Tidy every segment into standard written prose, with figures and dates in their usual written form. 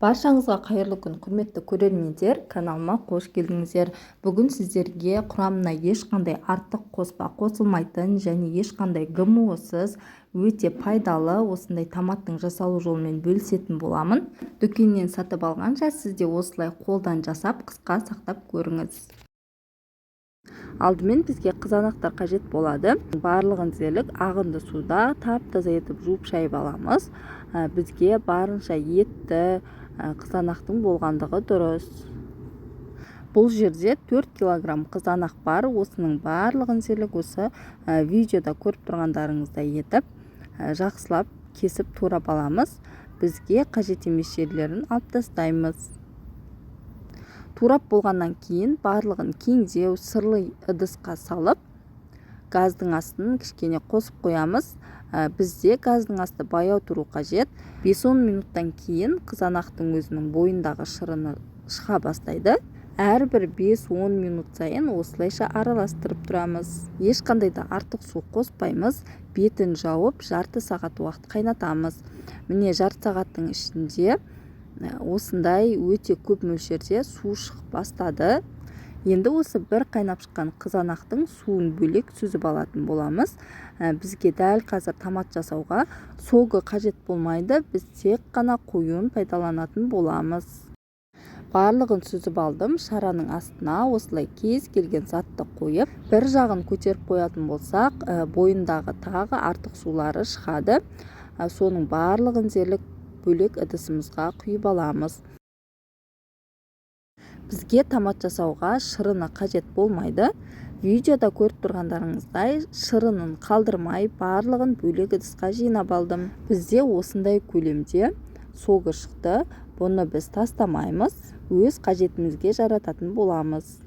Баршаңызға қайырлы күн, құрметті көрермендер, каналыма қош келдіңіздер. Бүгін сіздерге құрамына ешқандай артық қоспа қосылмайтын және ешқандай ГМО-сыз өте пайдалы осындай томаттың жасалу жолымен бөлісетін боламын. Дүкеннен сатып алғанша сіз де осылай қолдан жасап қысқа сақтап көріңіз. Алдымен бізге қызанақтар қажет болады. Барлығын дерлік ағынды суда тап-таза етіп жуып шайып аламыз. Бізге барынша етті қызанақтың болғандығы дұрыс. Бұл жерде 4 килограмм қызанақ бар. Осының барлығын дерлік осы видеода көріп тұрғандарыңыздай етіп жақсылап кесіп турап аламыз. Бізге қажет емес жерлерін алып тастаймыз. Турап болғаннан кейін барлығын кеңдеу сырлы ыдысқа салып, газдың астын кішкене қосып қоямыз. Бізде газдың асты баяу тұру қажет. 5-10 минуттан кейін қызанақтың өзінің бойындағы шырыны шыға бастайды. Әрбір 5-10 минут сайын осылайша араластырып тұрамыз. Ешқандай да артық су қоспаймыз. Бетін жауып, жарты сағат уақыт қайнатамыз. Міне жарты сағаттың ішінде осындай өте көп мөлшерде су шығып бастады. Енді осы бір қайнап шыққан қызанақтың суын бөлек сүзіп алатын боламыз. Бізге дәл қазір томат жасауға согы қажет болмайды. Біз тек қана қоюын пайдаланатын боламыз. Барлығын сүзіп алдым. Шараның астына осылай кез келген затты қойып, бір жағын көтеріп қоятын болсақ, бойындағы тағы артық сулары шығады. Соның барлығын дерлік бөлек ыдысымызға құйып аламыз. Бізге томат жасауға шырыны қажет болмайды. Видеода көріп тұрғандарыңыздай шырынын қалдырмай барлығын бөлек ыдысқа жинап алдым. Бізде осындай көлемде согы шықты. Бұны біз тастамаймыз, өз қажетімізге жарататын боламыз.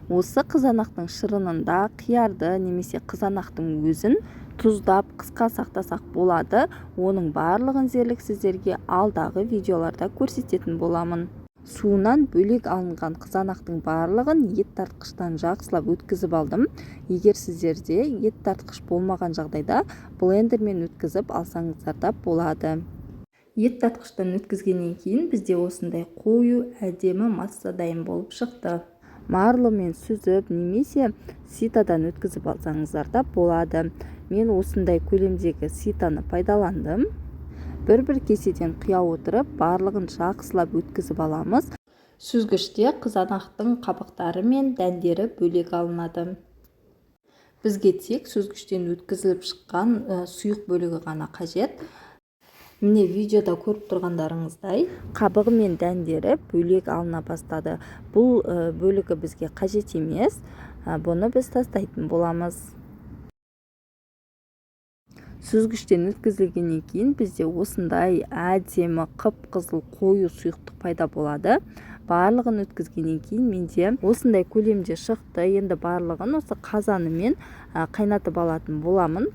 Осы қызанақтың шырынында қиярды немесе қызанақтың өзін тұздап қысқа сақтасақ болады. Оның барлығын дерлік сіздерге алдағы видеоларда көрсететін боламын. Суынан бөлек алынған қызанақтың барлығын ет тартқыштан жақсылап өткізіп алдым. Егер сіздерде ет тартқыш болмаған жағдайда блендермен өткізіп алсаңыздар да болады. Ет тартқыштан өткізгеннен кейін бізде осындай қою әдемі масса дайын болып шықты. Марлымен сүзіп немесе ситадан өткізіп алсаңыздар да болады. Мен осындай көлемдегі ситаны пайдаландым. Бір-бір кеседен құя отырып, барлығын жақсылап өткізіп аламыз. Сүзгіште қызанақтың қабықтары мен дәндері бөлек алынады. Бізге тек сүзгіштен өткізіліп шыққан сұйық бөлігі ғана қажет. Міне видеода көріп тұрғандарыңыздай қабығы мен дәндері бөлек алына бастады. Бұл бөлігі бізге қажет емес. Бұны біз тастайтын боламыз. Сүзгіштен өткізілгеннен кейін бізде осындай әдемі қып-қызыл қою сұйықтық пайда болады. Барлығын өткізгеннен кейін менде осындай көлемде шықты. Енді барлығын осы қазанымен қайнатып алатын боламын.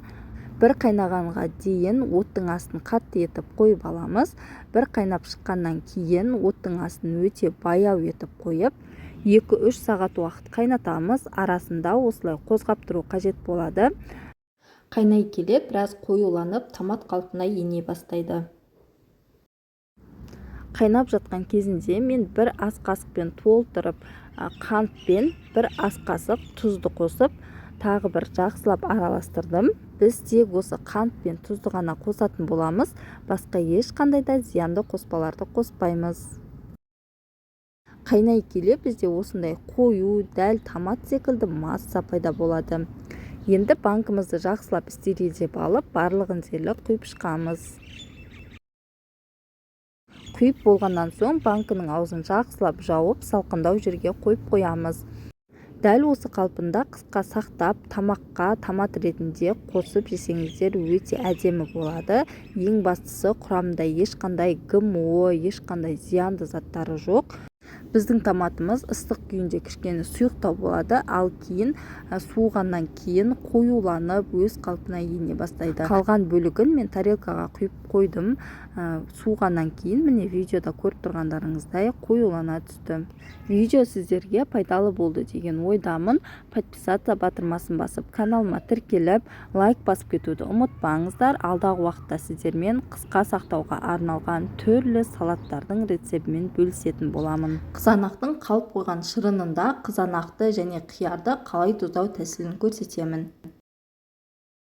Бір қайнағанға дейін оттың астын қатты етіп қойып аламыз. Бір қайнап шыққаннан кейін оттың астын өте баяу етіп қойып, 2-3 сағат уақыт қайнатамыз. Арасында осылай қозғап тұру қажет болады. Қайнай келе біраз қоюланып, томат қалпына ене бастайды. Қайнап жатқан кезінде мен бір ас қасықпен толтырып, қантпен бір ас қасық тұзды қосып, тағы бір жақсылап араластырдым. Біз тек осы қант пен тұзды ғана қосатын боламыз. Басқа ешқандай да зиянды қоспаларды қоспаймыз. Қайнай келе бізде осындай қою, дәл томат секілді масса пайда болады. Енді банкымызды жақсылап стерилдеп алып, барлығын дерлік құйып шығамыз. Құйып болғаннан соң банкының аузын жақсылап жауып, салқындау жерге қойып қоямыз. Дәл осы қалпында қысқа сақтап, тамаққа томат ретінде қосып жесеңіздер өте әдемі болады. Ең бастысы құрамында ешқандай ГМО, ешқандай зиянды заттары жоқ. біздің томатымыз ыстық күйінде кішкене сұйықтау болады, ал кейін суығаннан кейін қоюланып өз қалпына ене бастайды. Қалған бөлігін мен тарелкаға құйып қойдым. Суығаннан кейін міне видеода көріп тұрғандарыңыздай қоюлана түсті. Видео сіздерге пайдалы болды деген ойдамын. Подписаться батырмасын басып, каналыма тіркеліп, лайк басып кетуді ұмытпаңыздар. Алдағы уақытта сіздермен қысқа сақтауға арналған түрлі салаттардың рецебімен бөлісетін боламын. Қызанақтың қалып қойған шырынында қызанақты және қиярды қалай тұздау тәсілін көрсетемін.